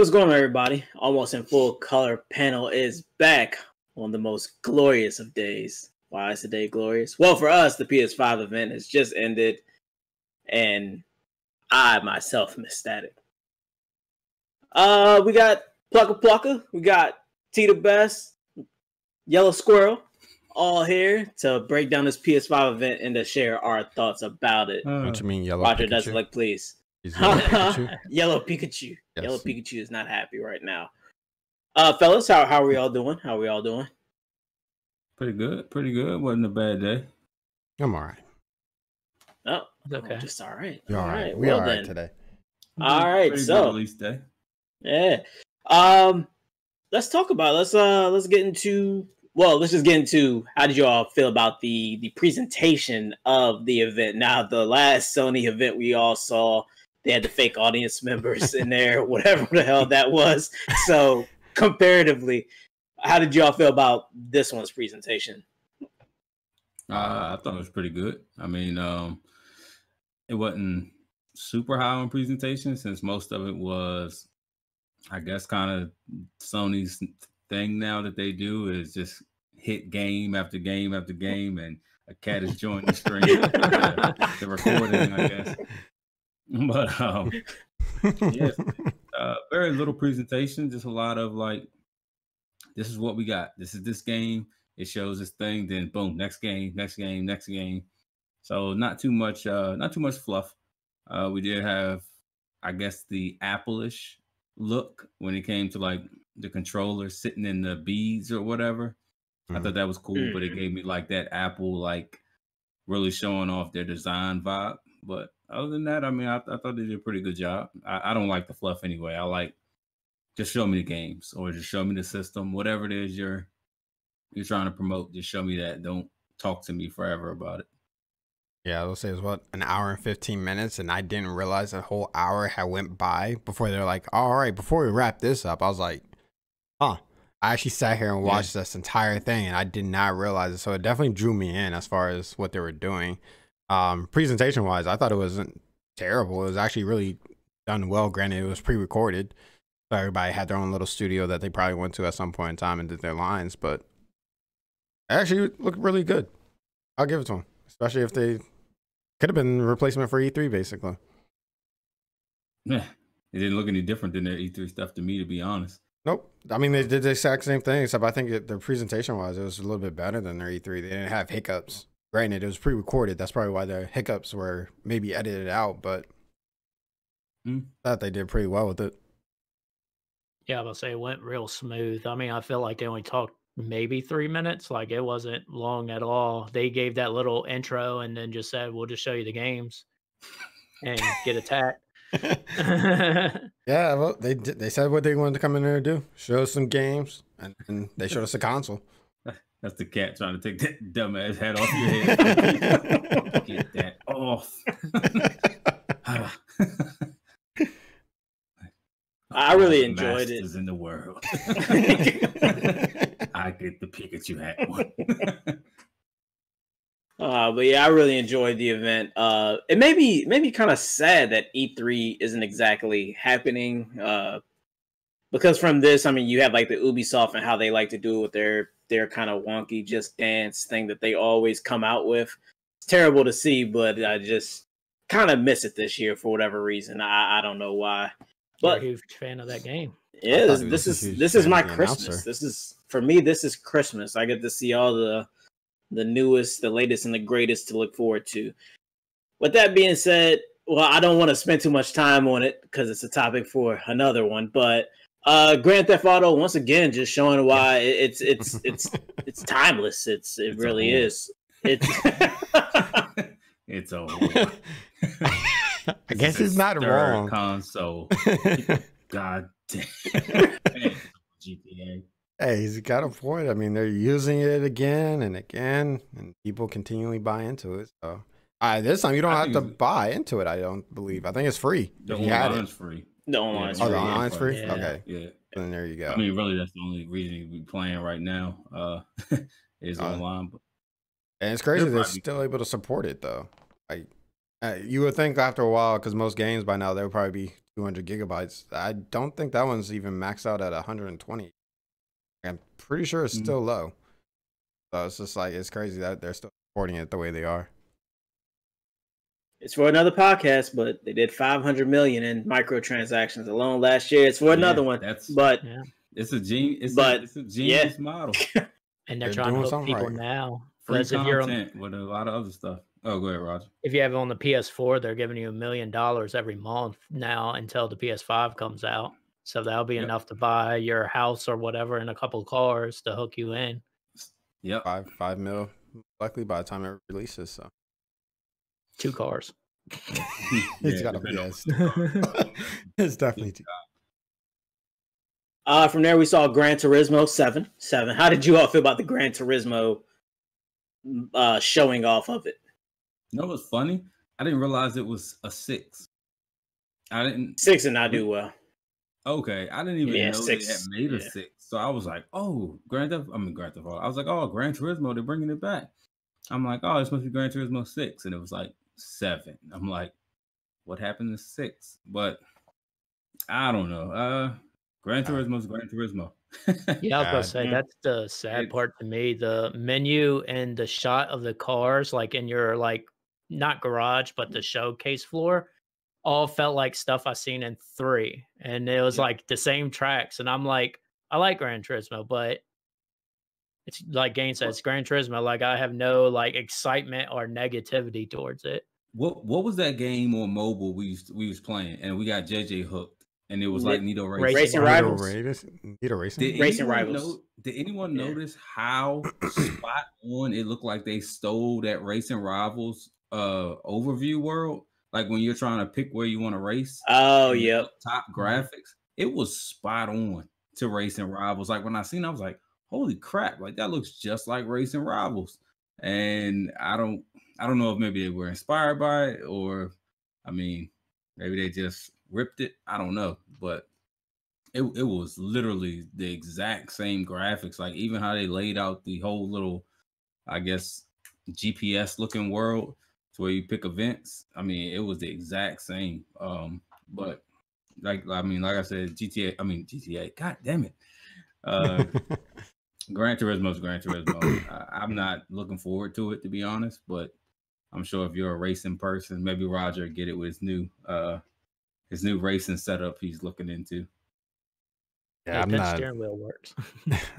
what's going on, everybody? Almost in full color panel is back on the most glorious of days. Why is the day glorious? Well, for us, the PS5 event has just ended, and I myself am ecstatic. We got Plucka Plucka, we got Tita Best, Yellow Squirrel, all here to break down this PS5 event and to share our thoughts about it. What you mean, Yellow Roger Pikachu? doesn't look pleased. Yellow Pikachu? Yellow Pikachu. Yes. Yellow Pikachu is not happy right now. Fellas, how are we all doing? How are we all doing? Pretty good. Wasn't a bad day. I'm all right. Oh, okay. Just all right. You're all all right. right. We Well all right then. today. All right. Pretty So good release day. yeah. Let's talk about let's just get into how did you all feel about the presentation of the event. Now, the last Sony event we all saw, they had the fake audience members in there, whatever the hell that was. So comparatively, how did you all feel about this one's presentation? I thought it was pretty good. I mean, it wasn't super high on presentation since most of it was, I guess, kind of Sony's thing now that they do is just hit game after game after game, and a cat is joining the stream, the recording, I guess. But yes, very little presentation, just a lot of like, this is what we got. This is this game. It shows this thing, then boom, next game. So not too much fluff. We did have, I guess, the Apple-ish look when it came to like the controller sitting in the beads or whatever. I thought that was cool, but it gave me like that Apple, like really showing off their design vibe. But other than that, I mean, I thought they did a pretty good job. I don't like the fluff anyway. I like, just show me the games or just show me the system, whatever it is you're trying to promote. Just show me that. Don't talk to me forever about it. Yeah, I will say it was what, an hour and 15 minutes, and I didn't realize a whole hour had went by before they're like, all right, before we wrap this up. I was like, huh. I actually sat here and watched this entire thing, and I did not realize it. So it definitely drew me in as far as what they were doing. Presentation wise, I thought it wasn't terrible. It was actually really done well. Granted, it was pre-recorded, so everybody had their own little studio that they probably went to at some point in time and did their lines, but it actually looked really good. I'll give it to them, especially if they could have been a replacement for E3, basically. Yeah, it didn't look any different than their E3 stuff to me, to be honest. Nope. I mean, they did the exact same thing, except I think their presentation-wise, it was a little bit better than their E3. They didn't have hiccups. Granted, it was pre-recorded. That's probably why their hiccups were maybe edited out, but I thought they did pretty well with it. Yeah, I was say it went real smooth. I mean, I feel like they only talked maybe 3 minutes. Like, it wasn't long at all. They gave that little intro and then just said, we'll just show you the games and get attacked. Yeah, well, they said what they wanted to come in there and do. Show us some games, and they showed us a console. That's the cat trying to take that dumbass hat off your head. Get that off. I really enjoyed it. In the world. I get the Pikachu hat one. But yeah, I really enjoyed the event. It made me kind of sad that E3 isn't exactly happening. Because from this, I mean, you have like the Ubisoft and how they like to do it with their kind of wonky Just Dance thing that they always come out with. It's terrible to see, but I just kind of miss it this year for whatever reason. I don't know why. But You're a huge fan of that game. Yeah, this is my Christmas. This is, for me, this is Christmas. I get to see all the newest, the latest, and the greatest to look forward to. With that being said, well, I don't want to spend too much time on it because it's a topic for another one. But Grand Theft Auto, once again, just showing why it's timeless. It really is. It's it's a I guess he's not wrong. Console. God damn. GTA. Hey, he's got a point. I mean, they're using it again and again, and people continually buy into it. So, this time you don't have to buy into it. I don't believe. I think it's free. The online's free. The online's free. free. The online's free. Yeah. Okay. Yeah. Then there you go. I mean, really, that's the only reason you be playing right now. Is online. But and it's crazy they're still able to support it though. Like, you would think after a while, because most games by now they would probably be 200 gigabytes. I don't think that one's even maxed out at 120. I'm pretty sure it's still low. So it's just like, it's crazy that they're still supporting it the way they are. It's for another podcast, but they did 500 million in microtransactions alone last year. It's for another one, but it's a genius model, and they're trying to hook people now. Free content with a lot of other stuff. Oh, go ahead, Roger. If you have it on the PS4, they're giving you $1 million every month now until the PS5 comes out. So that'll be enough to buy your house or whatever and a couple of cars to hook you in. Yep, $5 mil likely by the time it releases. So 2 cars. He's got a yes. It's definitely 2. From there we saw Gran Turismo 7. How did you all feel about the Gran Turismo showing off of it? You know what's funny? I didn't realize it was a 6. I didn't. 6 did not do well. Okay, I didn't even know 6, they had made a 6. So I was like, oh, Grand Theft Auto. I was like, oh, Gran Turismo, they're bringing it back. I'm like, oh, this must be Gran Turismo 6. And it was like 7. I'm like, what happened to 6? But I don't know. Gran Turismo's Gran Turismo. Yeah, I was going to say, that's the sad part to me. The menu and the shot of the cars, like in your, like, not garage, but the showcase floor, all felt like stuff I seen in 3. And it was like the same tracks. And I'm like, I like Gran Turismo, but it's like Gain said, it's Gran Turismo. Like, I have no like excitement or negativity towards it. What was that game on mobile we was playing, and we got JJ hooked, and it was like Nito Racing Rivals. Nito Racing. Racing Rivals. Did anyone notice how spot on it looked like they stole that Racing Rivals overview world? Like when you're trying to pick where you want to race. Oh, yep. Top graphics. It was spot on to Racing Rivals. Like when I seen it, I was like, holy crap, like that looks just like Racing Rivals. And I don't know if maybe they were inspired by it, or I mean, maybe they just ripped it. I don't know. But it was literally the exact same graphics. Like even how they laid out the whole little, I guess, GPS looking world. Where you pick events. I mean, it was the exact same. But like I said, GTA. God damn it. Gran Turismo's Gran Turismo. I'm not looking forward to it, to be honest, but I'm sure if you're a racing person, maybe Roger get it with his new racing setup he's looking into. Yeah, that steering wheel works.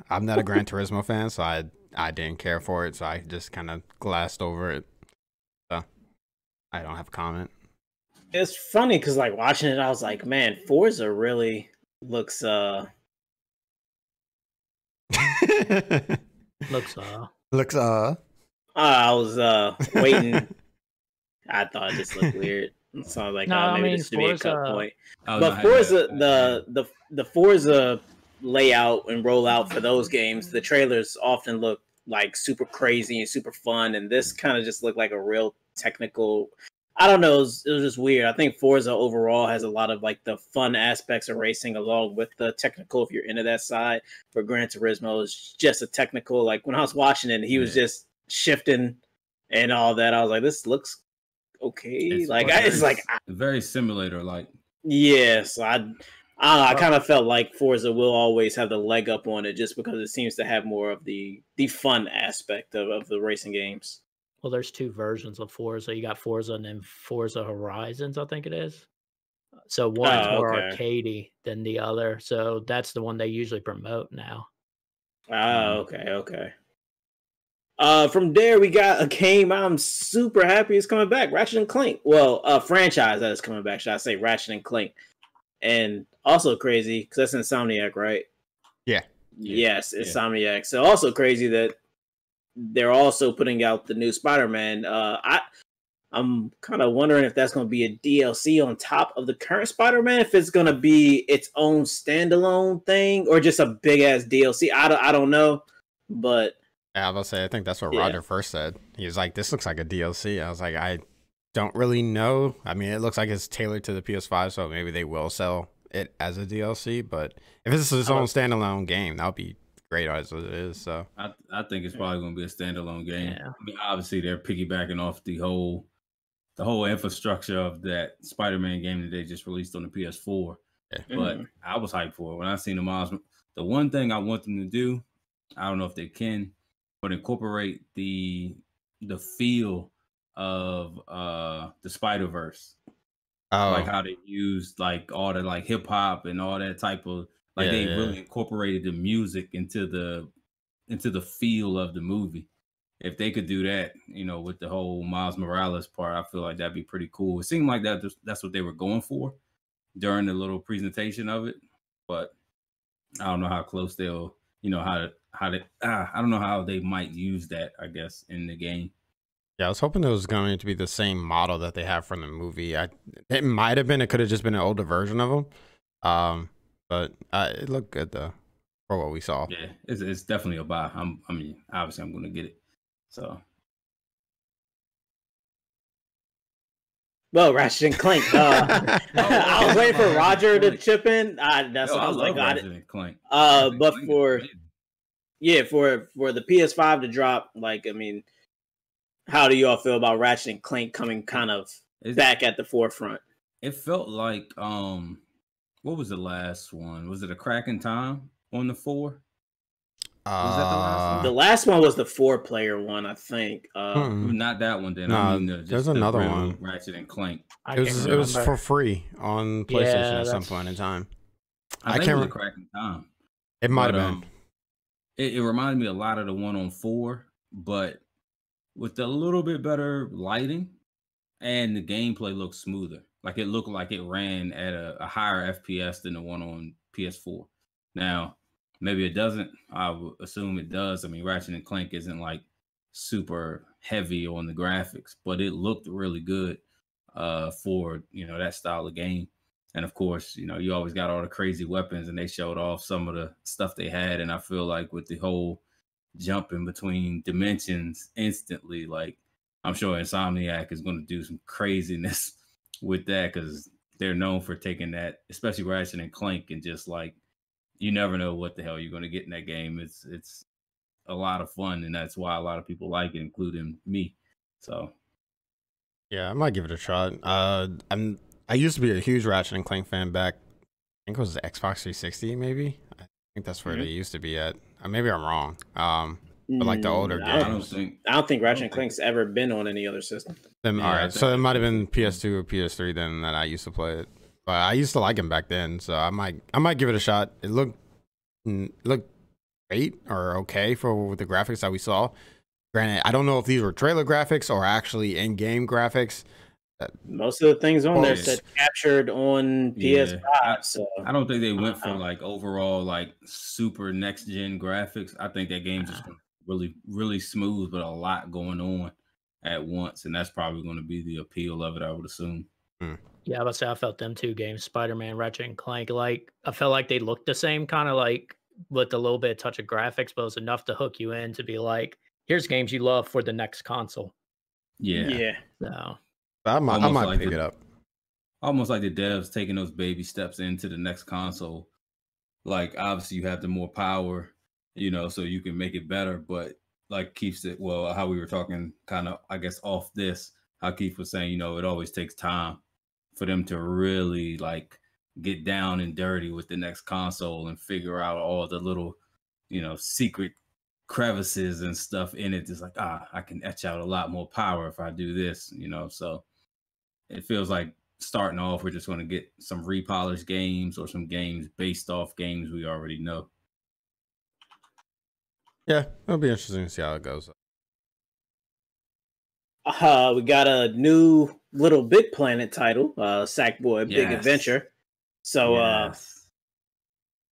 I'm not a Gran Turismo fan, so I didn't care for it, so I just kind of glassed over it. I don't have a comment. It's funny because, like, watching it, I was like, man, Forza really looks looks I was waiting. I thought it just looked weird. So I was like, maybe this should be a cut point. But Forza, the Forza layout and rollout for those games, the trailers often look like super crazy and super fun, and this kind of just looked like a real technical. I don't know, it was just weird. I think Forza overall has a lot of like the fun aspects of racing along with the technical if you're into that side. For Gran Turismo is just a technical, like when I was watching it, he was just shifting and all that. I was like, this looks okay. It's very simulator like. Yeah, so I kind of felt like Forza will always have the leg up on it just because it seems to have more of the fun aspect of the racing games. Well, there's 2 versions of Forza. You got Forza and then Forza Horizons, I think it is. So one's more arcadey than the other. So that's the one they usually promote now. Oh, okay. From there, we got a game I'm super happy is coming back, Ratchet and Clank. Well, a franchise that is coming back, should I say, Ratchet and Clank. And also crazy, because that's Insomniac, right? Yeah. Yes, Insomniac. So also crazy that they're also putting out the new Spider-Man. I'm kind of wondering if that's going to be a DLC on top of the current Spider-Man, if it's going to be its own standalone thing, or just a big-ass DLC. I don't know, but... Yeah, I was say, I think that's what Roger first said. He was like, this looks like a DLC. I was like, I don't really know. I mean, it looks like it's tailored to the PS5, so maybe they will sell it as a DLC, but if it's its own standalone game, that would be great as it is. So I think it's probably going to be a standalone game. Yeah. I mean, obviously they're piggybacking off the whole the whole infrastructure of that Spider-Man game that they just released on the PS4. But I was hyped for it when I seen the Miles. The one thing I want them to do, I don't know if they can, but incorporate the feel of the Spider-Verse. Like how they used like all the like hip hop and all that type of like they really incorporated the music into the feel of the movie. If they could do that, you know, with the whole Miles Morales part, I feel like that'd be pretty cool. It seemed like that's what they were going for during the little presentation of it, but I don't know how close they'll, you know, how they I don't know how they might use that, I guess, in the game. Yeah, I was hoping it was going to be the same model that they have from the movie. It might have been. It could have just been an older version of them. But it looked good though for what we saw. Yeah, it's definitely a buy. I mean, obviously, I'm going to get it. So. Well, Ratchet and Clank. I was waiting for Roger to chip in. That's what I was like. Ratchet and Clank. But for the PS5 to drop, like, I mean, how do you all feel about Ratchet and Clank coming kind of back at the forefront? It felt like what was the last one? Was it A Crack in Time on the 4? Was that the last one? The last one was the 4-player one, I think. Not that one. Then no, I mean, there's another one. Ratchet and Clank. It was for free on PlayStation at some point in time. I can't remember. Crack in Time. It might have been. It reminded me a lot of the one on 4, but with a little bit better lighting, and the gameplay looked smoother. Like it looked like it ran at a higher FPS than the one on PS4. Now, maybe it doesn't. I would assume it does. I mean, Ratchet and Clank isn't like super heavy on the graphics, but it looked really good for, you know, that style of game. And of course, you know, you always got all the crazy weapons, and they showed off some of the stuff they had. And I feel like with the whole jumping between dimensions instantly, like I'm sure Insomniac is going to do some craziness with that, because they're known for taking that, especially Ratchet and Clank, and just like you never know what the hell you're going to get in that game. It's a lot of fun, and that's why a lot of people like it, including me. So yeah, I might give it a shot. I used to be a huge Ratchet and Clank fan back. I think it was the Xbox 360, maybe. I think that's where they used to be at. Maybe I'm wrong. But like the older games. I don't think Ratchet and Clank's ever been on any other system. All right, so it might have been PS2 or PS3 then that I used to play it. But I used to like him back then, so I might give it a shot. It looked great or okay for the graphics that we saw. Granted, I don't know if these were trailer graphics or actually in-game graphics. Most of the things on there said captured on PS5. So I don't think they went for like overall like super next gen graphics. I think that game's just really, really smooth, but a lot going on at once, and that's probably going to be the appeal of it, I would assume. Yeah, I would say I felt them two games, Spider-Man, Ratchet and Clank. Like I felt like they looked the same, kind of like with a little bit of touch of graphics, but it was enough to hook you in to be like, here's games you love for the next console. Yeah. So I might pick it up. Almost like the devs taking those baby steps into the next console. Like obviously you have the more power, you know, so you can make it better. But like Keith said, well, how we were talking kind of, I guess, off this, how Keith was saying, you know, it always takes time for them to really like get down and dirty with the next console and figure out all the little, you know, secret crevices and stuff in it. It's like, I can etch out a lot more power if I do this, you know. So it feels like starting off, we're just going to get some repolished games or some games based off games we already know. Yeah, it'll be interesting to see how it goes. We got a new Little Big Planet title, Sackboy Big Adventure. So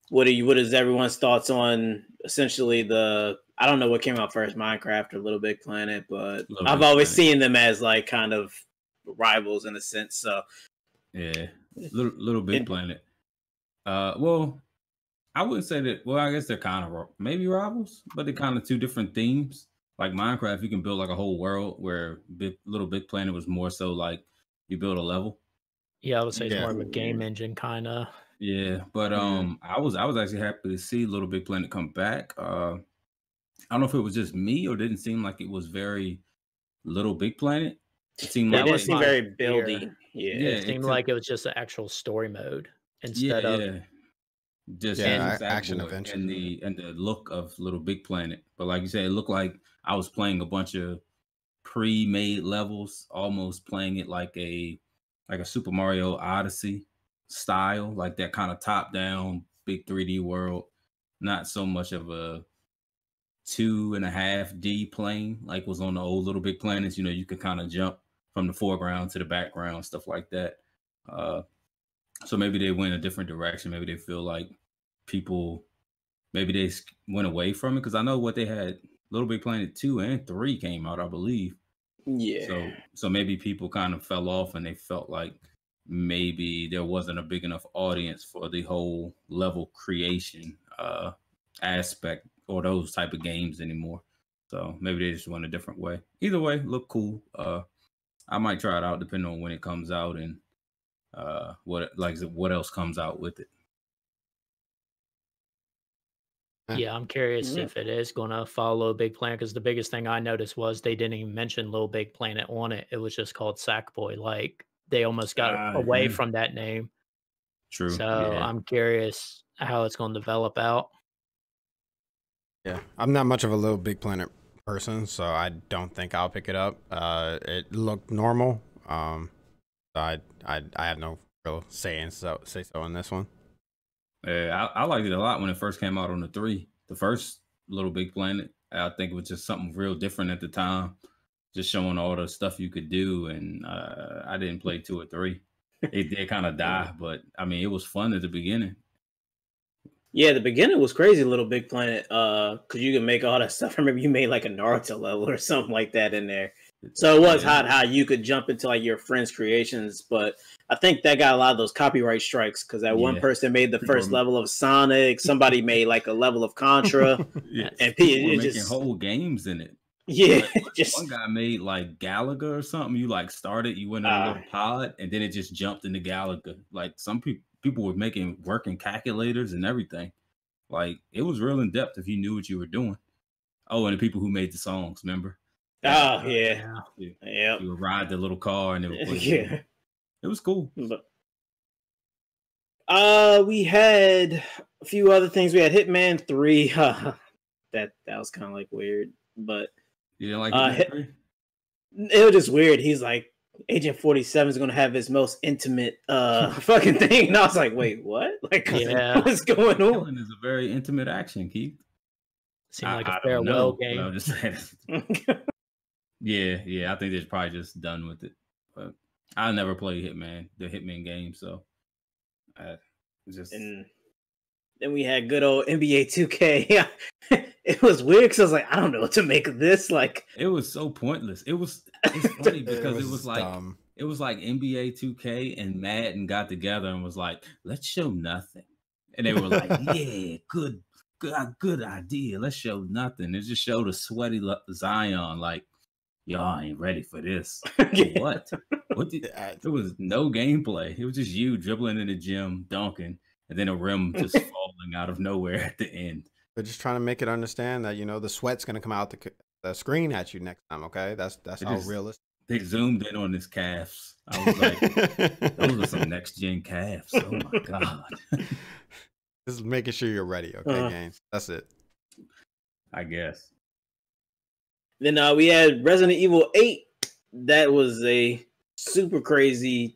what is everyone's thoughts on essentially I don't know what came out first, Minecraft or Little Big Planet, but I've always seen them as like kind of rivals in a sense. So yeah, Little Big Planet. Well, I wouldn't say that. Well, I guess they're kind of maybe rivals, but they're kind of two different themes. Like Minecraft, you can build like a whole world, where Little Big Planet was more so like you build a level. Yeah, I would say it's more of a game engine kind of. Yeah, but I was actually happy to see Little Big Planet come back. I don't know if it was just me or didn't seem like it was very Little Big Planet It seemed It like didn't was seem my very fear. buildy. Yeah. yeah, It seemed like it was just an actual story mode instead of just Yeah, use that action board adventure. and the look of Little Big Planet. But like you said, it looked like I was playing a bunch of pre-made levels, almost playing it like a Super Mario Odyssey style, like that kind of top-down big 3D world. Not so much of a 2.5D plane like was on the old Little Big Planets. You know, you could kind of jump from the foreground to the background, stuff like that. So maybe they went a different direction. Maybe they feel like people, maybe they went away from it, because I know what they had. Little Big Planet 2 and 3 came out, I believe. Yeah. So maybe people kind of fell off and they felt like maybe there wasn't a big enough audience for the whole level creation aspect or those type of games anymore. So maybe they just went a different way. Either way, look cool. I might try it out depending on when it comes out and what else comes out with it. Yeah, I'm curious Yeah. if it is going to follow Big Planet, because the biggest thing I noticed was they didn't even mention Little Big Planet on it. It was just called Sackboy. Like they almost got away Yeah. from that name. True. So Yeah. I'm curious how it's going to develop out. Yeah, I'm not much of a Little Big Planet person, so I don't think I'll pick it up. It looked normal. So I have no real say so in this one. Yeah, I liked it a lot when it first came out on the 3. The first Little Big Planet, I think it was just something real different at the time, just showing all the stuff you could do. And I didn't play 2 or 3. It did kind of die, but I mean, it was fun at the beginning. Yeah, the beginning was crazy, Little Big Planet. Because you can make all that stuff. I remember you made like a Naruto level or something like that in there. So it was hot how you could jump into like your friends' creations, but I think that got a lot of those copyright strikes because that one person made the first level of Sonic, somebody made like a level of Contra, and people were making whole games in it. Yeah, like, one guy made like Galaga or something. You like started, you went in a little pod, and then it just jumped into Galaga. Like some people were making working calculators and everything. Like it was real in depth if you knew what you were doing. Oh, and the people who made the songs, remember? Oh yeah. You would ride the little car and it would play. Yeah. It was cool. But, we had a few other things. We had Hitman 3. That was kind of like weird, but you didn't like Hitman 3? It was just weird. He's like, Agent 47 is going to have his most intimate fucking thing, and I was like, wait, what? Like, what's going on? Killing is a very intimate action, Keith. Seemed like a farewell game. I'm just saying. Yeah. I think they're probably just done with it. But I never played the Hitman game, so just. And then we had good old NBA 2K. It was weird because I was like, I don't know what to make of this. Like, it was so pointless. It's funny because it was like dumb. It was like NBA 2K and Madden got together and was like, let's show nothing, and they were like, yeah, good idea. Let's show nothing. It just showed a sweaty Zion. Like, y'all ain't ready for this. What? There was no gameplay. It was just you dribbling in the gym, dunking, and then a rim just falling out of nowhere at the end. They're just trying to make it understand that, you know, the sweat's going to come out the screen at you next time, okay? That's how realistic. They zoomed in on his calves. I was like, those are some next-gen calves. Oh, my God. Just making sure you're ready, okay, games? That's it. I guess. Then we had Resident Evil 8. That was a super crazy.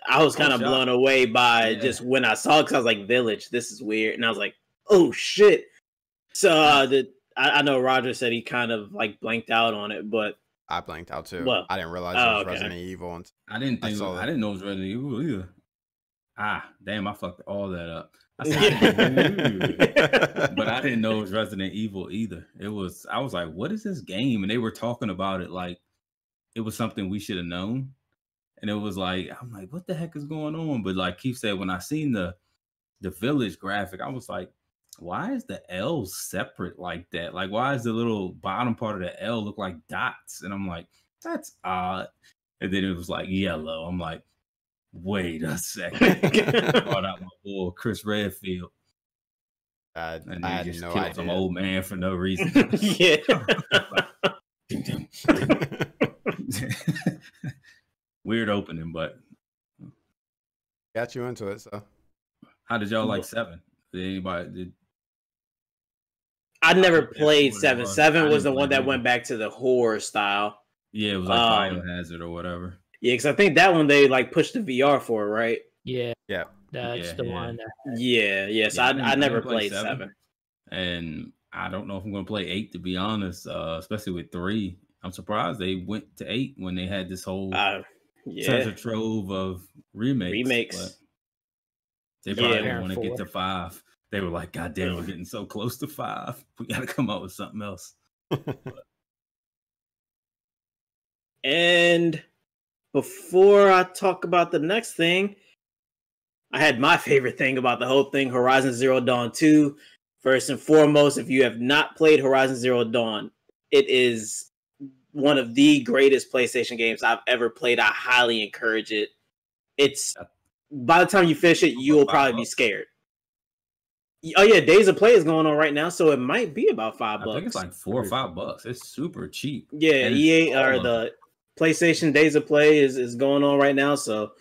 I was kind of blown away by just when I saw it, because I was like, Village, this is weird. And I was like, oh, shit. So I know Roger said he kind of like blanked out on it, but I blanked out too. Well, I didn't realize it was Resident Evil. Until I didn't know it was Resident Evil either. Damn, I fucked all that up. But I didn't know it was Resident Evil either. I was like, what is this game? And they were talking about it like it was something we should have known. And it was like, I'm like, what the heck is going on? But like Keith said, when I seen the Village graphic, I was like, why is the L separate like that? Like, why is the little bottom part of the L look like dots? And I'm like, that's odd. And then it was like yellow. I'm like, wait a second. Brought out my boy Chris Redfield. And they just killed some old man for no reason. Yeah. Weird opening, but Got you into it, so. how did y'all like 7? I never think that's played what it 7. was. 7 I was the didn't one play it that went either. back to the horror style. Yeah, it was like Biohazard or whatever. Yeah, because I think that one they like pushed the VR for, right? Yeah, Yeah. that's the one. Yeah. So I never played 7. And I don't know if I'm going to play 8, to be honest, especially with 3. I'm surprised they went to 8 when they had this whole treasure trove of remakes. But they probably didn't want to get to 5. They were like, God damn, we're getting so close to 5. We got to come up with something else. And before I talk about the next thing, I had my favorite thing about the whole thing, Horizon Zero Dawn 2. First and foremost, if you have not played Horizon Zero Dawn, it is one of the greatest PlayStation games I've ever played. I highly encourage it. It's by the time you finish it, you will probably be scared. Oh yeah, Days of Play is going on right now, so it might be about $5. I think it's like $4 or $5. It's super cheap. Yeah, EA or the PlayStation Days of Play is going on right now, so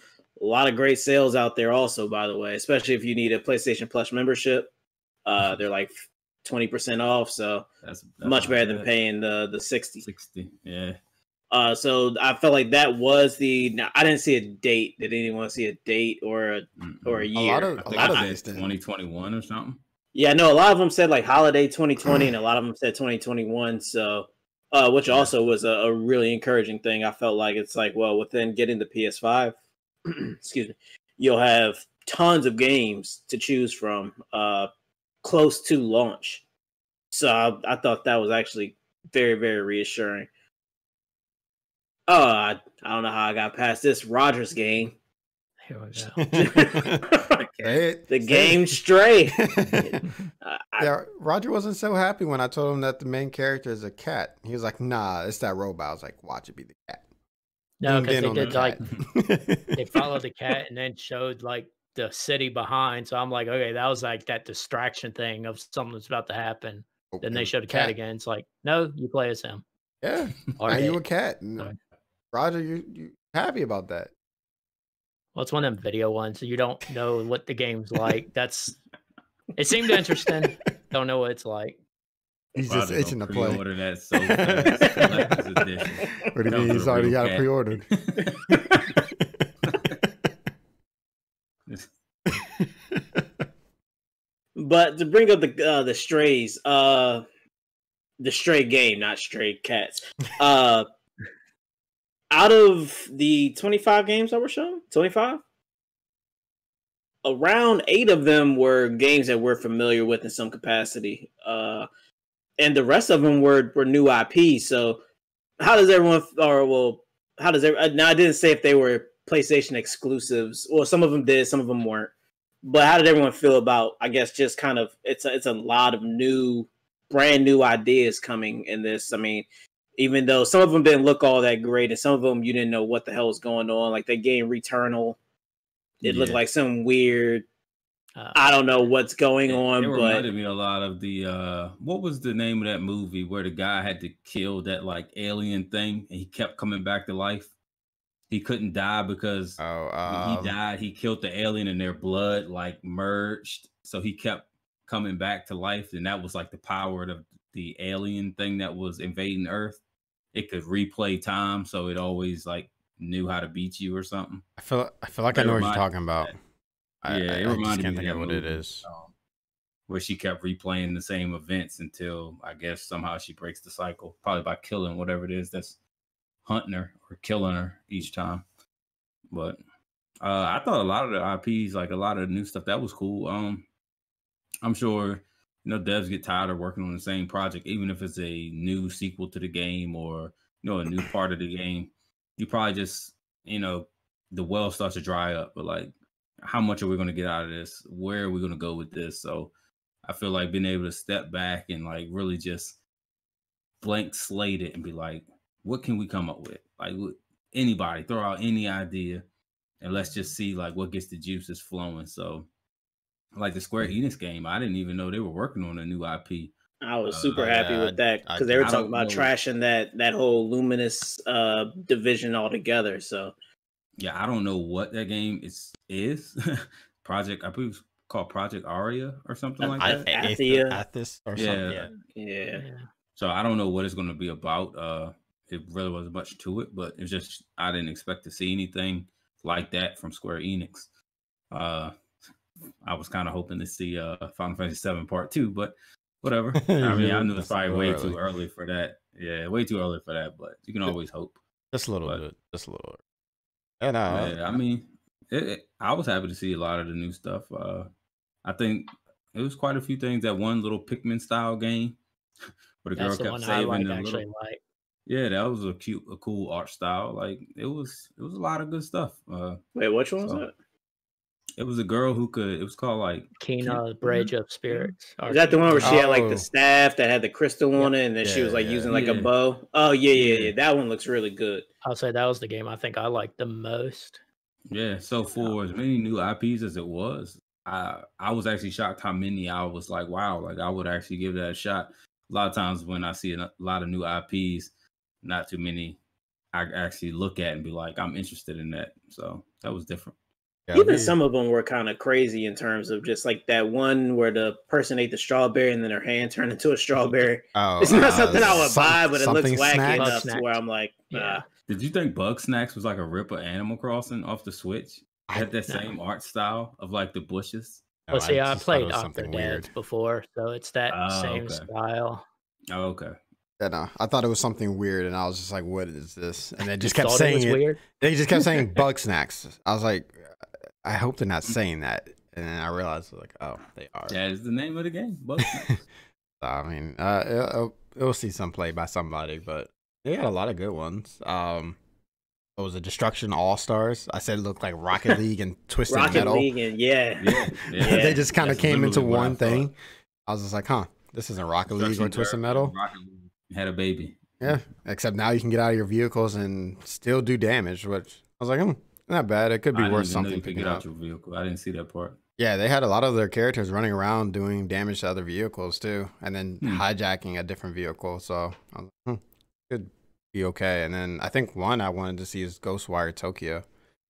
a lot of great sales out there also, by the way, especially if you need a PlayStation Plus membership. They're like 20% off, so that's much better than paying the 60. Yeah. So I felt like that was now, I didn't see a date. Did anyone see a date or a year? A lot of these 2021 or something. Yeah, no, a lot of them said like holiday 2020, and a lot of them said 2021. So, which also was a really encouraging thing. I felt like it's like, well, within getting the PS5, excuse me, you'll have tons of games to choose from close to launch. So I thought that was actually very, very reassuring. Oh, I don't know how I got past this Rogers game. Here we go. The game Stray. Yeah, Roger wasn't so happy when I told him that the main character is a cat. He was like, "Nah, it's that robot." I was like, "Watch it be the cat." No, because they did like they followed the cat and then showed like the city behind. So I'm like, okay, that was like that distraction thing of something that's about to happen. Then they showed the cat again. It's like, no, you play as him. Yeah, now you a cat. Roger, you happy about that? Well, it's one of them video ones, so you don't know what the game's like. It seemed interesting. Don't know what it's like. He's just itching to play. Order that so fast. What do you mean? He's already got it pre-ordered. But to bring up the strays, the Stray game, not Stray Cats. Out of the 25 games that were shown, 25, around 8 of them were games that we're familiar with in some capacity, and the rest of them were new IP. So, how does everyone? How does everyone? Now, I didn't say if they were PlayStation exclusives. Well, some of them did, some of them weren't. But how did everyone feel about? I guess just kind of it's a lot of brand new ideas coming in this. I mean, even though some of them didn't look all that great, and some of them you didn't know what the hell was going on. Like that game Returnal, it looked like some weird. I don't know what's going on. It but reminded me a lot of the what was the name of that movie where the guy had to kill that like alien thing and he kept coming back to life. He couldn't die because when he died, he killed the alien and their blood like merged. So he kept coming back to life, and that was like the power of the alien thing that was invading Earth. It could replay time, so it always like knew how to beat you or something. I feel like I know what you're talking about. It reminded can't me think of what it is. Where she kept replaying the same events until I guess somehow she breaks the cycle, probably by killing whatever it is that's hunting her or killing her each time. But I thought a lot of the IPs, like a lot of the new stuff, that was cool. I'm sure devs get tired of working on the same project, even if it's a new sequel to the game or a new part of the game. You probably just the well starts to dry up. But like, how much are we going to get out of this? Where are we going to go with this? So I feel like being able to step back and like really just blank slate it and be like, what can we come up with? Like anybody throw out any idea and let's just see like what gets the juices flowing. So like the Square Enix game, I didn't even know they were working on a new IP. I was super happy Yeah, with that I because they were I talking don't about know. trashing that whole Luminous division altogether. So Yeah, I don't know what that game is. Project, I believe it's called Project Aria or something like that. Athia, Athis or something. Yeah. yeah. Yeah. So I don't know what it's going to be about. It really wasn't much to it, but it's just I didn't expect to see anything like that from Square Enix. I was kind of hoping to see Final Fantasy VII Part 2, but whatever. I mean, I knew it's That's a probably little way early. too early for that. Yeah, way too early for that, but you can always hope. Just a little But bit. Just a little. And yeah, I mean, I was happy to see a lot of the new stuff. I think it was quite a few things. That one little Pikmin style game where the girl That's the kept one I saving like the actually little. like. Yeah, that was a cool art style. Like it was a lot of good stuff. Wait, which one was So that? it was a girl who could. It was called like Kina Kina? Bridge of Spirits. Is that the one where she had like the Oh. staff that had the crystal Yep. on it, and then she was like Yeah, using like a Yeah. bow? Oh yeah. Yeah. That one looks really good. I'll say that was the game I think I liked the most. Yeah. So for as many new IPs as it was, I was actually shocked how many I was like, wow, like I would actually give that a shot. A lot of times when I see a lot of new IPs, not too many I actually look at and be like, I'm interested in that. So that was different. yeah, Even some of them were kind of crazy in terms of just like that one where the person ate the strawberry and then her hand turned into a strawberry. Oh, It's not something I would some- buy, but it looks something wacky snacks? enough to Bugsnax. where I'm like, Yeah. Did you think Bug Snacks was like a rip of Animal Crossing off the Switch? It had that No. same art style of like the bushes. No, Well, see, I just thought it played was something weird. Octodad before, so it's that Oh, same okay. style. Oh, okay. Yeah, no, I thought it was something weird, and I was just like, "What is this?" And they just You kept thought saying it was it. weird. They just kept saying Bug Snacks. I was like, I hope they're not saying that. And then I realized, like, oh, they are. That is the name of the game. Bug Snacks. I mean, it'll see some play by somebody, but they got a lot of good ones. What was it? Destruction All Stars. I said it looked like Rocket League and Twisted Rocket Metal. League, and yeah. They just kind of That's came into literally what I one thing. I was just like, huh, this isn't Rocket League or Destruction Twisted Derby, Metal. Rocket League had a baby. Yeah, except now you can get out of your vehicles and still do damage, which I was like, not bad. It could be I worth didn't even know something you could picking get up. out your vehicle. I didn't see that part. Yeah, they had a lot of their characters running around doing damage to other vehicles too, and then hijacking a different vehicle. So I was like, could be okay. And then I think one I wanted to see is Ghostwire Tokyo.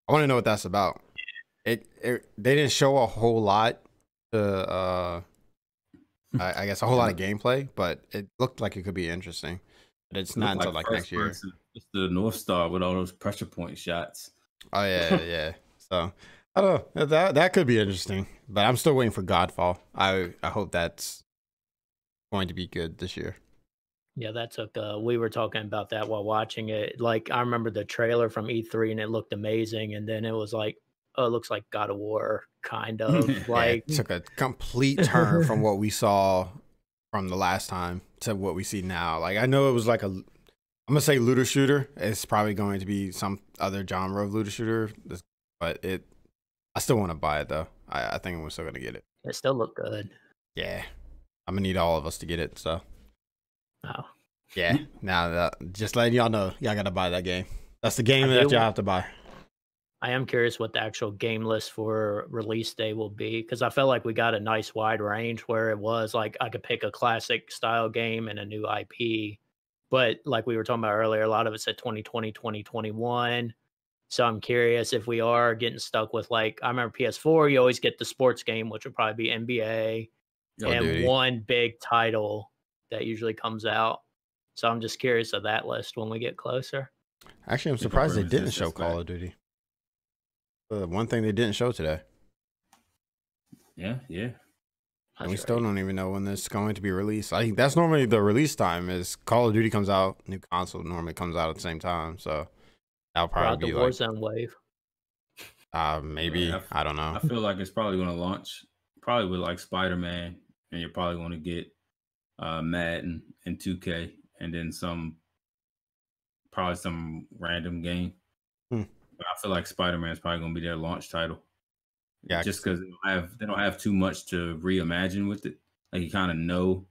I want to know what that's about. They didn't show a whole lot to I guess a whole lot of gameplay, but it looked like it could be interesting. But it's not until like next year. It's the North Star with all those pressure point shots. Oh yeah. So I don't know. That could be interesting, but I'm still waiting for Godfall. I hope that's going to be good this year. Yeah, that took. We were talking about that while watching it. Like I remember the trailer from E3, and it looked amazing, and then it was like, oh, it looks like God of War, kind of like. It took a complete turn from what we saw from the last time to what we see now. Like I know it was like I'm gonna say looter shooter. It's probably going to be some other genre of looter shooter, but I still want to buy it though. I think we're still gonna get it. It still looked good. Yeah, I'm gonna need all of us to get it. So Oh, yeah. Now just letting y'all know, y'all gotta buy that game. That's the game I that do- y'all have to buy. I am curious what the actual game list for release day will be because I felt like we got a nice wide range where it was like I could pick a classic style game and a new IP. But like we were talking about earlier, a lot of it said 2020, 2021. So I'm curious if we are getting stuck with like, I remember PS4, you always get the sports game, which would probably be NBA and Duty. one big title that usually comes out. So I'm just curious of that list when we get closer. Actually, I'm People surprised they bring didn't resistance show Call back. of Duty. One thing they didn't show today. Yeah. And we That's still right. don't even know when this is going to be released. I think that's normally the release time is Call of Duty comes out, new console normally comes out at the same time. So that'll Ride probably the be like, Warzone wave. maybe, Yeah, I don't know. I feel like it's probably going to launch probably with like Spider-Man, and you're probably going to get Madden and 2K, and then probably some random game. But I feel like Spider-Man is probably going to be their launch title. Yeah, just because they don't have too much to reimagine with it. Like you kind of know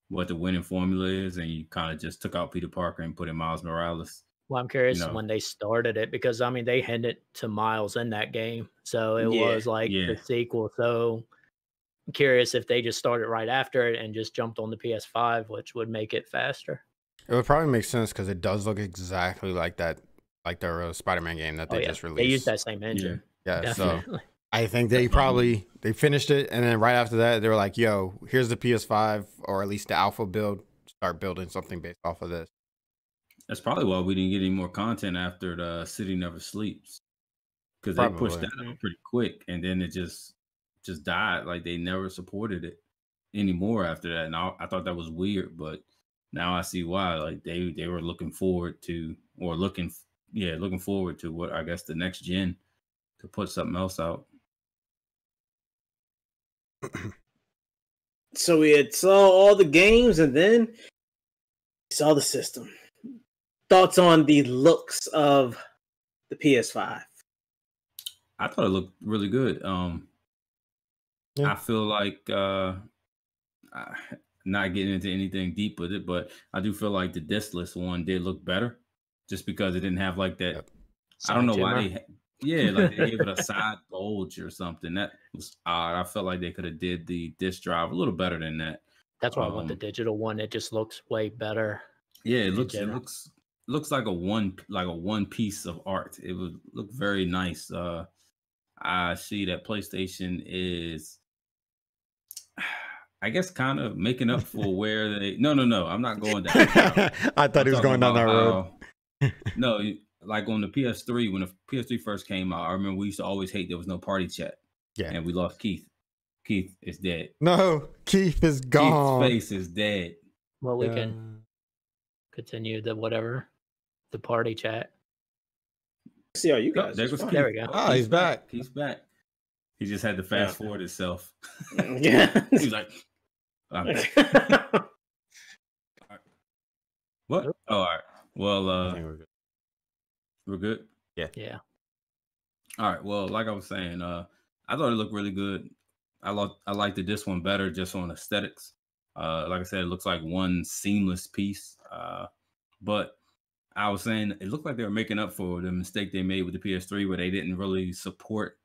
what the winning formula is, and you kind of just took out Peter Parker and put in Miles Morales. Well, I'm curious know. when they started it because I mean they hinted to Miles in that game, so it Yeah, was like the sequel. So curious if they just started right after it and just jumped on the PS5, which would make it faster. It would probably make sense because it does look exactly like that, like the Spider-Man game that they just released. They used that same engine. Yeah, Definitely. so I think they finished it, and then right after that, they were like, "Yo, here's the PS5, or at least the alpha build. Start building something based off of this." That's probably why we didn't get any more content after the City Never Sleeps, because they pushed that out pretty quick, and then it just died. Like they never supported it anymore after that, and I thought that was weird, but now I see why. Like they were looking forward to what I guess the next gen to put something else out. So we had saw all the games, and then we saw the system. Thoughts on the looks of the PS5? I thought it looked really good. I feel like not getting into anything deep with it, but I do feel like the discless one did look better, just because it didn't have like that. I don't know why like they gave it a side bulge or something. That was odd. I felt like they could have did the disc drive a little better than that. That's why I want the digital one. It just looks way better. Yeah, it looks like a one piece of art. It would look very nice. I see that PlayStation is, I guess, kind of making up for where they. No. I'm not going down. I thought he was going down that road. No, like on the PS3, when the PS3 first came out, I remember we used to always hate there was no party chat. Yeah, and we lost Keith. Keith is dead. No, Keith is gone. Keith's face is dead. Well, we can continue the party chat. See how you guys. There we go. Oh, he's back. He's back. He just had to fast forward himself. Yeah. He's like, what? Oh, all right. Well, we're good. Yeah. All right. Well, like I was saying, I thought it looked really good. I liked this one better just on aesthetics. Like I said, it looks like one seamless piece. But I was saying it looked like they were making up for the mistake they made with the PS3, where they didn't really support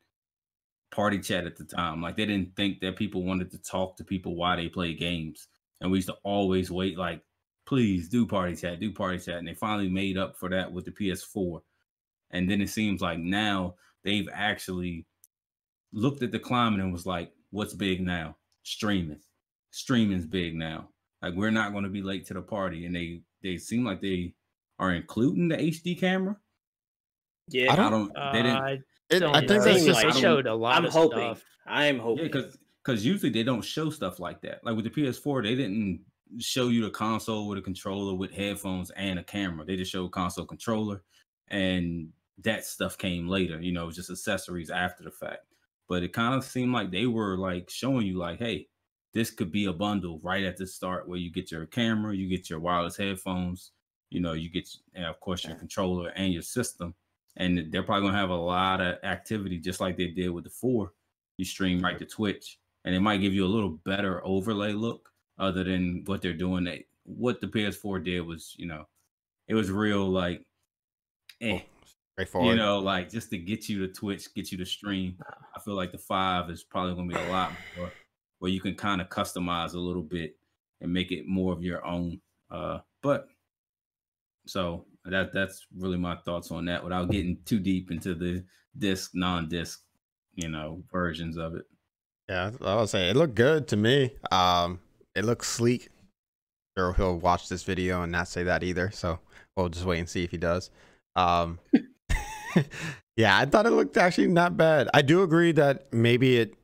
party chat at the time. Like they didn't think that people wanted to talk to people while they play games. And we used to always wait, like, please do party chat. And they finally made up for that with the PS4. And then it seems like now they've actually looked at the climate and was like, what's big now? Streaming. Streaming's big now. Like, we're not going to be late to the party. And they seem like they are including the HD camera. Yeah, I think they showed a lot of stuff. I am hoping. Yeah, because usually they don't show stuff like that. Like with the PS4, they didn't show you the console with a controller with headphones and a camera. They just showed console controller, and that stuff came later. You know, just accessories after the fact. But it kind of seemed like they were like showing you, like, hey, this could be a bundle right at the start where you get your camera, you get your wireless headphones, you know, you get, and of course, your controller and your system. And they're probably going to have a lot of activity, just like they did with the 4. You stream right to Twitch, and it might give you a little better overlay look other than what they're doing. What the PS4 did was, you know, it was real, like, straightforward. You know, like, just to get you to Twitch, get you to stream. I feel like the 5 is probably going to be a lot more where you can kind of customize a little bit and make it more of your own. But so that's really my thoughts on that without getting too deep into the disc, non-disc, you know, versions of it. Yeah, I would say it looked good to me. It looks sleek. Sure, he'll watch this video and not say that either. So we'll just wait and see if he does. Yeah, I thought it looked actually not bad. I do agree that maybe it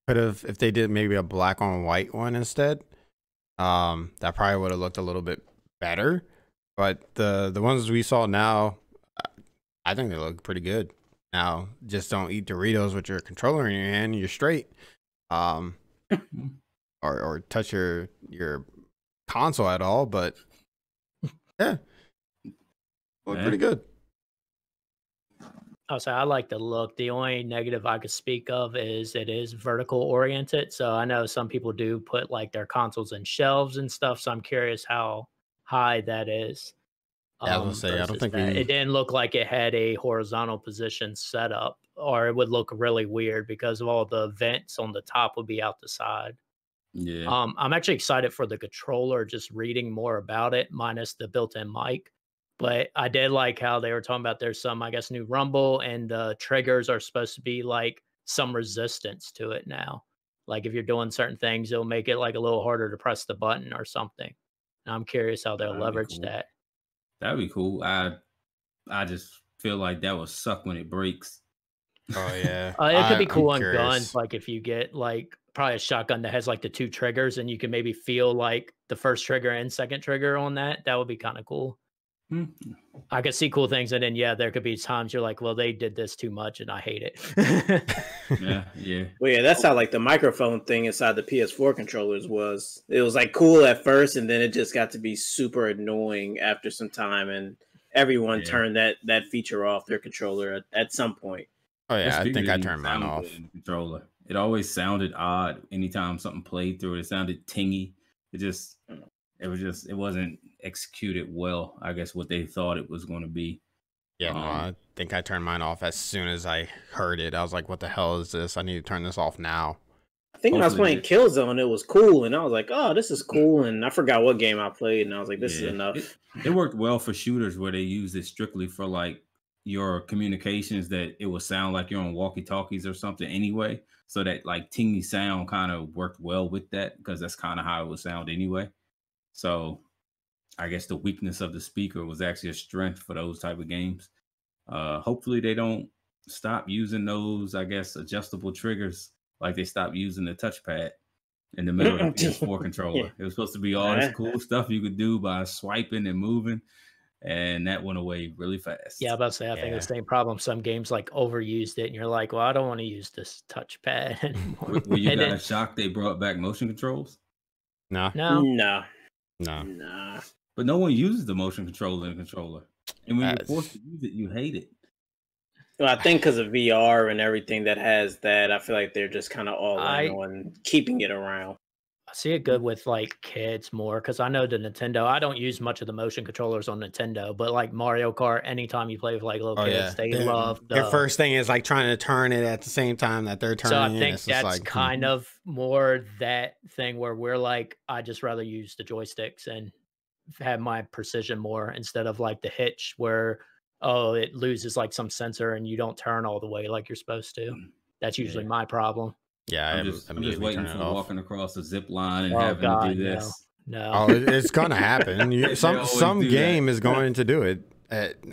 could have, if they did maybe a black on white one instead, that probably would have looked a little bit better. But the ones we saw now, I think they look pretty good. Now, just don't eat Doritos with your controller in your hand, you're straight. Or touch your console at all, but yeah, look pretty good. Oh, so I like the look. The only negative I could speak of is it is vertical oriented. So I know some people do put like their consoles in shelves and stuff. So I'm curious how high that is. Yeah, I was gonna say, I don't think it didn't look like it had a horizontal position set up, or it would look really weird because of all the vents on the top would be out the side. Yeah. I'm actually excited for the controller, just reading more about it, minus the built-in mic. But I did like how they were talking about there's some, I guess, new rumble, and the triggers are supposed to be like some resistance to it now. Like if you're doing certain things, it'll make it like a little harder to press the button or something. And I'm curious how they'll That'd be leverage cool. that. That'd be cool. I just feel like that would suck when it breaks. Oh yeah, It could be cool I'm on curious. guns, like if you get like probably a shotgun that has like the 2 triggers, and you can maybe feel like the first trigger and second trigger on that. That would be kind of cool. I could see cool things, and then yeah, there could be times you're like, well, they did this too much, and I hate it. Yeah. Well, yeah, that's how like the microphone thing inside the PS4 controllers was. It was like cool at first, and then it just got to be super annoying after some time, and everyone turned that feature off their controller at some point. Oh yeah, I think I turned mine off. In the controller. It always sounded odd anytime something played through it. It sounded tingy. It wasn't executed well, I guess, what they thought it was going to be. Yeah, no, I think I turned mine off as soon as I heard it. I was like, what the hell is this? I need to turn this off now. I think when I was playing Killzone, it was cool, and I was like, oh, this is cool, and I forgot what game I played, and I was like, this is enough. It worked well for shooters where they used it strictly for like your communications, that it would sound like you're on walkie-talkies or something anyway, so that like tingy sound kind of worked well with that, because that's kind of how it would sound anyway. So I guess the weakness of the speaker was actually a strength for those type of games. Hopefully they don't stop using those, I guess, adjustable triggers like they stopped using the touchpad in the middle of the PS4 controller. It was supposed to be all this cool stuff you could do by swiping and moving, and that went away really fast. Yeah, I was about to say, I think the same problem. Some games like overused it, and you're like, well, I don't want to use this touchpad anymore. Were you guys shocked they brought back motion controls? No. But no one uses the motion controller in the controller. And when you're forced to use it, you hate it. Well, I think because of VR and everything that has that, I feel like they're just kind of all in on keeping it around. I see it good with like kids more, because I know the Nintendo, I don't use much of the motion controllers on Nintendo, but like Mario Kart, anytime you play with like little kids, they love their first thing is like trying to turn it at the same time that they're turning. So I think that's like, kind of more that thing where we're like, I just rather use the joysticks and have my precision more, instead of like the hitch where it loses like some sensor and you don't turn all the way like you're supposed to. That's usually my problem. Yeah, I'm just waiting for walking across a zip line and having to do this. No. It's gonna happen. Some game is going to do it.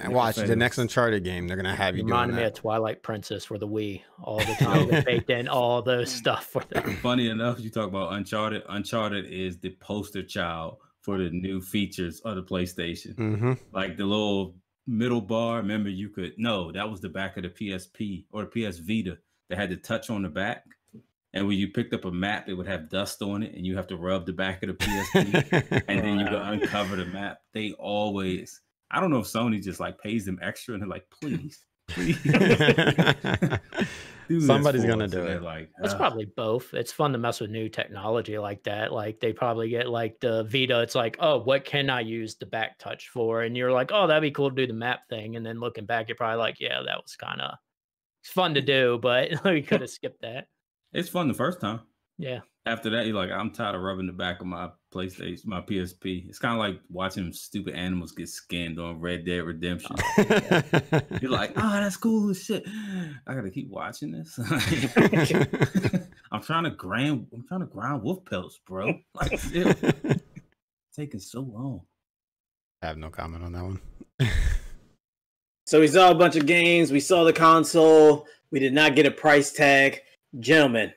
Watch the next Uncharted game. They're gonna have you doing that. Reminded me of Twilight Princess for the Wii all the time. They baked in all those stuff for them. Funny enough, you talk about Uncharted. Uncharted is the poster child for the new features of the PlayStation. Like the little middle bar. Remember, that was the back of the PSP or the PS Vita that had the touch on the back. And when you picked up a map, it would have dust on it, and you have to rub the back of the PSP, and then you could uncover the map. They always, I don't know if Sony just like pays them extra, and they're like, please. Somebody's gonna do it. Like, it's probably both. It's fun to mess with new technology like that. Like they probably get like the Vita. It's like, oh, what can I use the back touch for? And you're like, oh, that'd be cool to do the map thing. And then looking back, you're probably like, yeah, that was kind of fun to do, but we could have skipped that. It's fun the first time. Yeah. After that, you're like, I'm tired of rubbing the back of my PlayStation, my PSP. It's kind of like watching stupid animals get skinned on Red Dead Redemption. You're like, oh, that's cool as shit. I gotta keep watching this. I'm trying to grind wolf pelts, bro. Like, it's taking so long. I have no comment on that one. So we saw a bunch of games. We saw the console. We did not get a price tag. Gentlemen,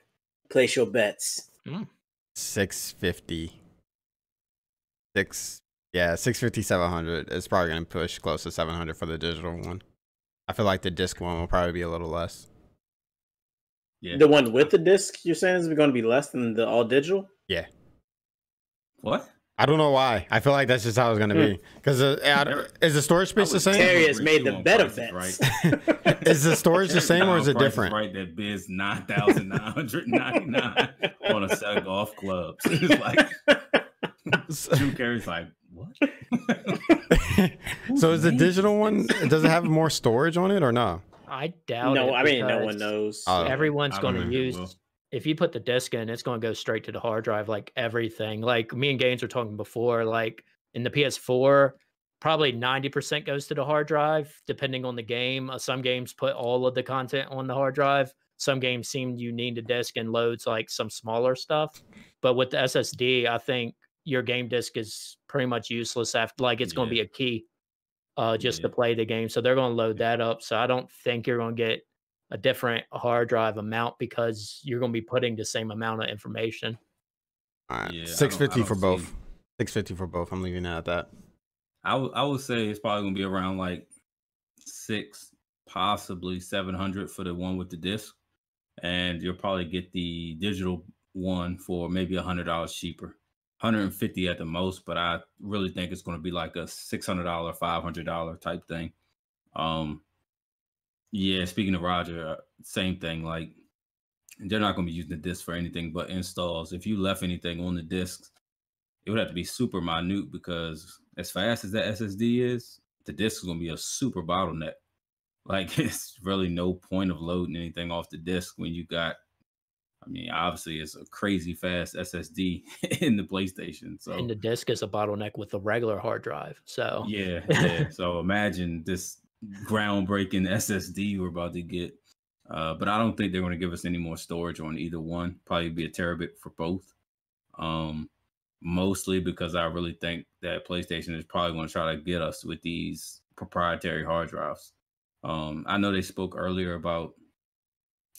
place your bets. 650. 650, 700. It's probably going to push close to 700 for the digital one. I feel like the disc one will probably be a little less. Yeah. The one with the disc, you're saying is going to be less than the all digital? Yeah. What? I don't know why. I feel like that's just how it's going to be. Because is the storage space the same? Terry has made the better bets. Right. Is the storage the same or is it different? Right, that bids $9,999 on a set of golf clubs. It's like, Drew Carey's like, What? So is the digital one? Does it have more storage on it or no? I doubt it. No, I mean no one because knows. Everyone's I going don't to think it use. will. If you put the disc in, it's going to go straight to the hard drive, like everything. Like me and Gaines were talking before, like in the PS4, probably 90% goes to the hard drive, depending on the game. Some games put all of the content on the hard drive. Some games seem you need a disc and loads like some smaller stuff. But with the SSD, I think your game disc is pretty much useless after, like it's going to be a key just to play the game. So they're going to load that up. So I don't think you're going to get a different hard drive amount because you're going to be putting the same amount of information. All right, Yeah, 650 for both. see- 650 for both. I'm leaving it at that. I would say it's probably gonna be around like 6, possibly 700 for the one with the disc, and you'll probably get the digital one for maybe $100 cheaper, 150 at the most. But I really think it's going to be like a $600, $500 type thing. Yeah. Speaking of Roger, same thing. Like they're not going to be using the disc for anything but installs. If you left anything on the discs, it would have to be super minute because as fast as that SSD is, the disk is going to be a super bottleneck. Like it's really no point of loading anything off the disk when you got, I mean, obviously it's a crazy fast SSD in the PlayStation. So And the disc is a bottleneck with a regular hard drive. So yeah. So imagine this groundbreaking SSD we're about to get. But I don't think they're going to give us any more storage on either one. Probably be a terabit for both. Mostly because I really think that PlayStation is probably going to try to get us with these proprietary hard drives. I know they spoke earlier about,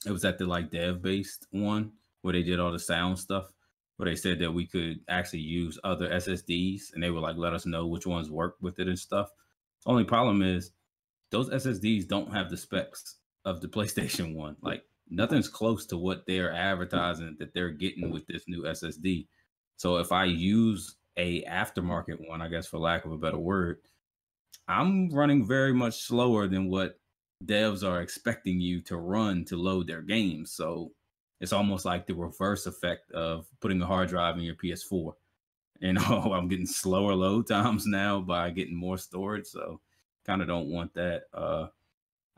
it was at the like dev based one where they did all the sound stuff, where they said that we could actually use other SSDs and they would like let us know which ones work with it and stuff. The only problem is those SSDs don't have the specs of the PlayStation one. Like nothing's close to what they're advertising that they're getting with this new SSD. So if I use a aftermarket one, I guess for lack of a better word, I'm running very much slower than what devs are expecting you to run to load their games. So it's almost like the reverse effect of putting a hard drive in your PS4. You know, I'm getting slower load times now by getting more storage. So kind of don't want that.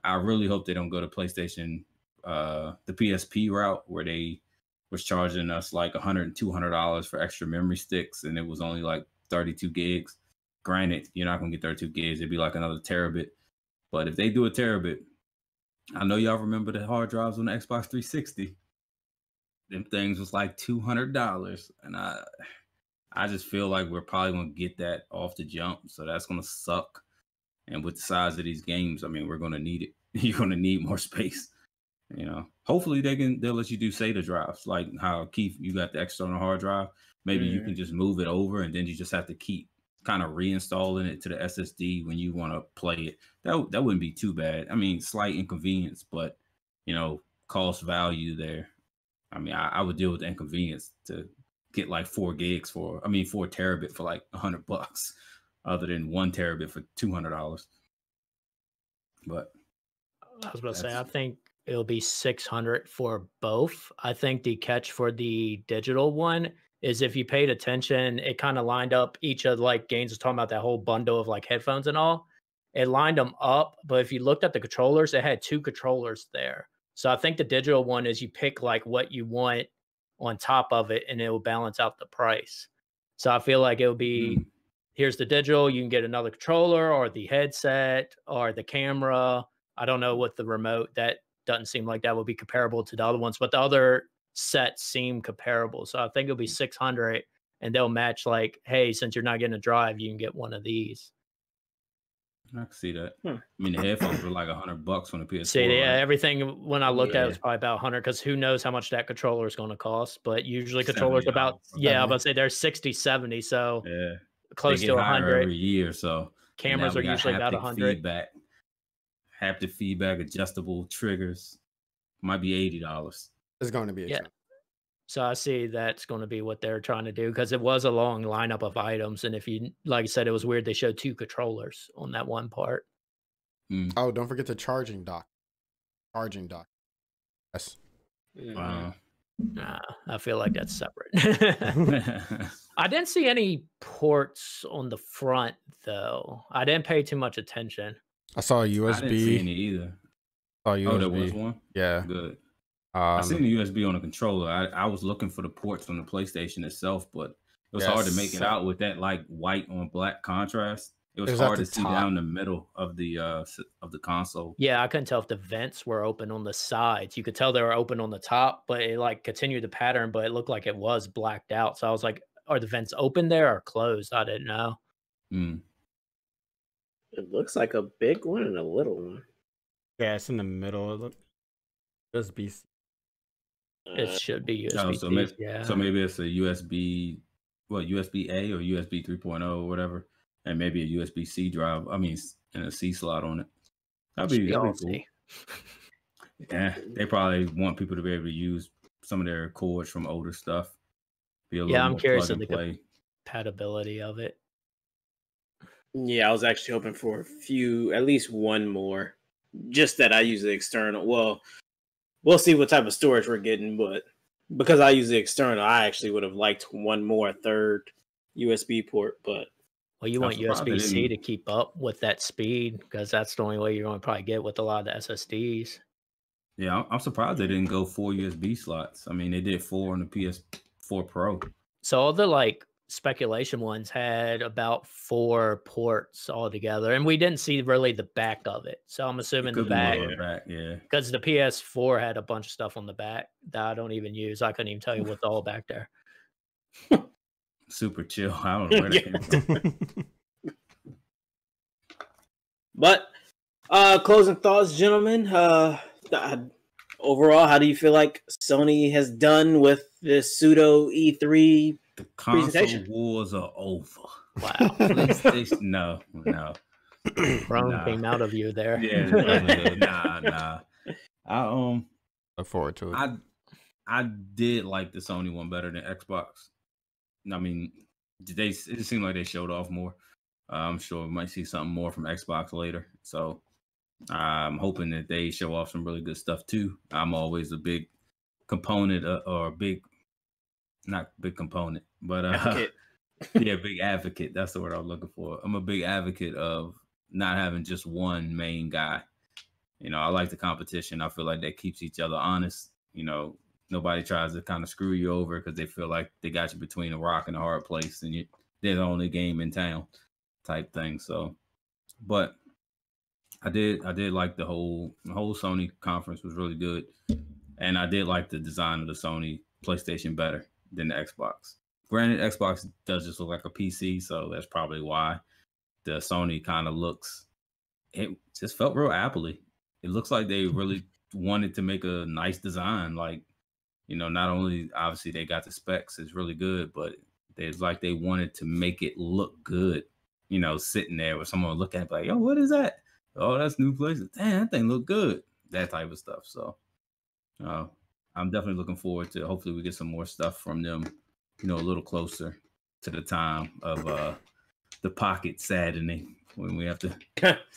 I really hope they don't go to PlayStation, the PSP route where they was charging us like $100 $200 for extra memory sticks, and it was only like 32 gigs. Granted, you're not gonna get 32 gigs; it'd be like another terabit. But if they do a terabit, I know y'all remember the hard drives on the Xbox 360. Them things was like $200, and I just feel like we're probably gonna get that off the jump, so that's gonna suck. And with the size of these games, I mean, we're gonna need it. You're gonna need more space. You know, hopefully they'll let you do SATA drives, like how Keith, you got the external hard drive. Maybe you can just move it over and then you just have to keep kind of reinstalling it to the SSD when you want to play it. That wouldn't be too bad. I mean, slight inconvenience, but you know, cost value there. I mean, I would deal with the inconvenience to get like 4 terabit for like $100, other than 1 terabit for $200. But I was about to say, I think it'll be 600 for both. I think the catch for the digital one is if you paid attention, it kind of lined up each of like Gaines was talking about that whole bundle of like headphones and all. It lined them up, but if you looked at the controllers, it had 2 controllers there. So I think the digital one is you pick like what you want on top of it and it will balance out the price. So I feel like it'll be here's the digital, you can get another controller or the headset or the camera. I don't know what the remote, that doesn't seem like that would be comparable to the other ones, but the other sets seem comparable. So I think it'll be 600 and they'll match like, hey, since you're not getting a drive, you can get one of these. I can see that. I mean, the headphones were like $100 on the PS4. See, yeah, right? everything when I looked at it was probably about 100 because who knows how much that controller is going to cost. But usually controllers about, I'm about to say they're 60, 70, so close to 100 every year. So cameras are usually about 100. Haptic feedback, adjustable triggers, might be $80. It's going to be a yeah. So I see that's going to be what they're trying to do because it was a long lineup of items. And if you, like I said, it was weird. They showed 2 controllers on that one part. Oh, don't forget the charging dock. Yes. Wow. Nah, I feel like that's separate. I didn't see any ports on the front though. I didn't pay too much attention. I saw a I didn't see any USB. either. Saw a Oh, there was USB. one? Yeah. Good. I seen Um, the USB on the controller. I was looking for the ports on the PlayStation itself, but it was hard to make it Yes. out with that like white on black contrast. It was It was at hard the to see top. down the middle of the console. Yeah, I couldn't tell if the vents were open on the sides. You could tell they were open on the top, but it like continued the pattern, but it looked like it was blacked out. So I was like, are the vents open there or closed? I didn't know. Mm. It looks like a big one and a little one. Yeah, it's in the middle. It look USB. It should be Oh, USB. Yeah. so maybe it's a USB, USB A or USB 3.0 or whatever, and maybe a USB C drive. I mean, and a C slot on it. That'd be cool. Yeah, they probably want people to be able to use some of their cords from older stuff. Be a little I'm more curious plug of and the play. compatibility of it. Yeah, I was actually hoping for at least one more. Just that I use the external. Well, we'll see what type of storage we're getting, but because I use the external, I actually would have liked one more third USB port. But Well, you I'm want surprised they USB-C to didn't- keep up with that speed because that's the only way you're going to probably get with a lot of the SSDs. Yeah, I'm surprised they didn't go 4 USB slots. I mean, they did 4 on the PS4 Pro. So all the like speculation ones had about 4 ports altogether, and we didn't see really the back of it. So I'm assuming the Could be back, lower back, yeah. because the PS4 had a bunch of stuff on the back that I don't even use. I couldn't even tell you what's all back there. Super chill. I don't know where that came from. But closing thoughts, gentlemen. Overall, how do you feel like Sony has done with this pseudo E3? The console Presentation. wars are over. Wow. PlayStation, no. Rome Nah. came out of you there. Yeah, nah. Look forward to it. I did like the Sony one better than Xbox. I mean, it seemed like they showed off more. I'm sure we might see something more from Xbox later. So I'm hoping that they show off some really good stuff too. I'm always a big component not big component, but Advocate. yeah, big advocate. That's the word I was looking for. I'm a big advocate of not having just one main guy. You know, I like the competition. I feel like that keeps each other honest. You know, nobody tries to kind of screw you over because they feel like they got you between a rock and a hard place, and they're the only game in town, type thing. So, but I did like the whole Sony conference was really good, and I did like the design of the Sony PlayStation better than the Xbox. Granted, Xbox does just look like a PC, so that's probably why the Sony kind of looks. It just felt real Apple-y. It looks like they really wanted to make a nice design. Like, you know, not only obviously they got the specs, it's really good, but it's like they wanted to make it look good. You know, sitting there with someone looking at it like, yo, what is that? Oh, that's new places. Damn, that thing look good. That type of stuff. So I'm definitely looking forward to hopefully we get some more stuff from them, you know, a little closer to the time of the pocket saddening when we have to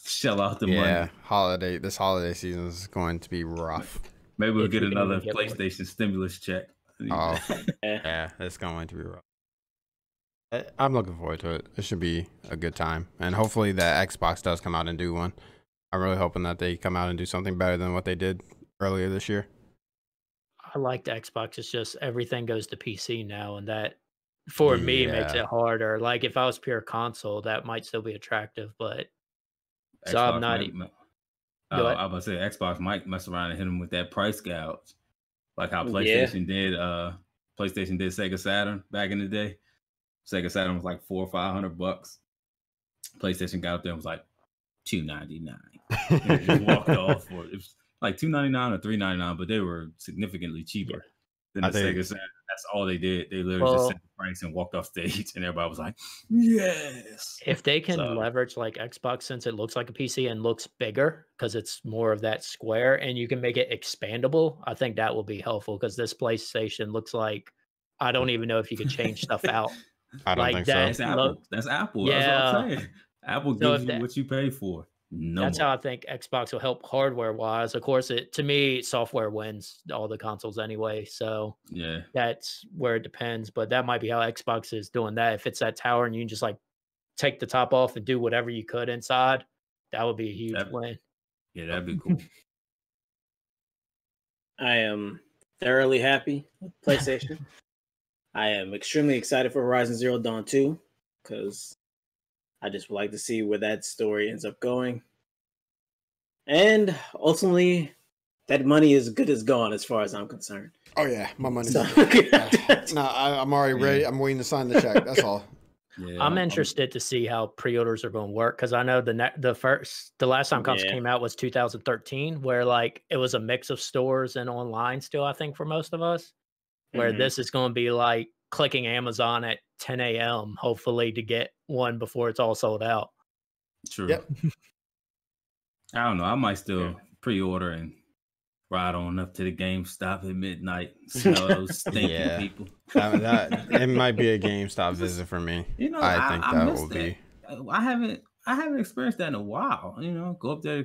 shell out the money. This holiday season is going to be rough. Maybe we'll If get we can another even get PlayStation stimulus check. Oh, yeah, it's going to be rough. I'm looking forward to it. It should be a good time. And hopefully that Xbox does come out and do one. I'm really hoping that they come out and do something better than what they did earlier this year. I like the Xbox. It's just everything goes to PC now, and that for me makes it harder. Like if I was pure console, that might still be attractive, but so Xbox I'm not. I was about to say Xbox might mess around and hit them with that price gouge, like how PlayStation did. PlayStation did Sega Saturn back in the day. Sega Saturn was like $400 or $500. PlayStation got up there and was like $299. And just walked off for it. It was like $299 or $399, but they were significantly cheaper than the Sega Saturn. That's all they did. They literally just set the price and walked off stage, and everybody was like, "Yes!" If they can leverage like Xbox, since it looks like a PC and looks bigger because it's more of that square, and you can make it expandable, I think that will be helpful. Because this PlayStation looks like I don't even know if you could change stuff out. I don't think so. That's Apple. That's Apple. Yeah. That's what I'm saying. Apple gives you what you pay for. No That's more. how I think Xbox will help hardware wise. Of course, to me, software wins all the consoles anyway. So Yeah. that's where it depends. But that might be how Xbox is doing that. If it's that tower and you can just like take the top off and do whatever you could inside, that would be a huge win. Yeah, that'd be cool. I am thoroughly happy with PlayStation. I am extremely excited for Horizon Zero Dawn 2 because I just would like to see where that story ends up going. And ultimately, that money is good as gone as far as I'm concerned. Oh yeah, my money's So- I'm already ready. I'm waiting to sign the check. That's all. Yeah, I'm interested to see how pre-orders are going to work because I know the last time console Yeah. came out was 2013, where like it was a mix of stores and online still. I think for most of us, where Mhm. this is going to be like clicking Amazon at 10 a.m. hopefully to get one before it's all sold out. True. Yep. I don't know. I might still pre-order and ride on up to the GameStop at midnight. Smell those stinking Yeah. people. It might be a GameStop visit for me. You know, I think I that miss will be. I haven't experienced that in a while. You know, go up there,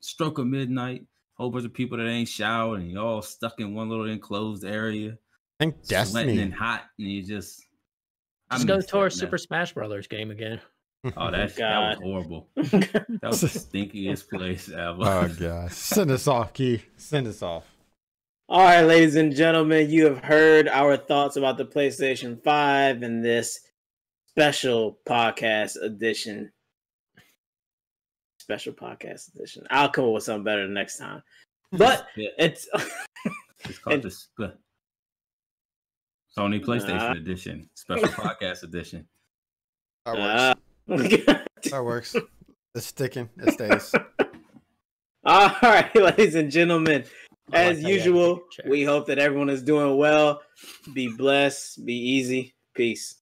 stroke of midnight, whole bunch of people that ain't showered, and you're all stuck in one little enclosed area, I think sweating Destiny. and hot, and you just Go miss to our that, man. Super Smash Brothers game again. Oh, that was God. horrible. That was the stinkiest place ever. Oh gosh, send us off, Key. Send us off. All right, ladies and gentlemen, you have heard our thoughts about the PlayStation 5 in this special podcast edition. I'll come up with something better next time. But Yeah, it's it's called the Sony PlayStation Edition, special podcast edition. That works. That works. It's sticking. It stays. All right, ladies and gentlemen, I like as how you had to usual, take your chair. we hope that everyone is doing well. Be blessed, be easy. Peace.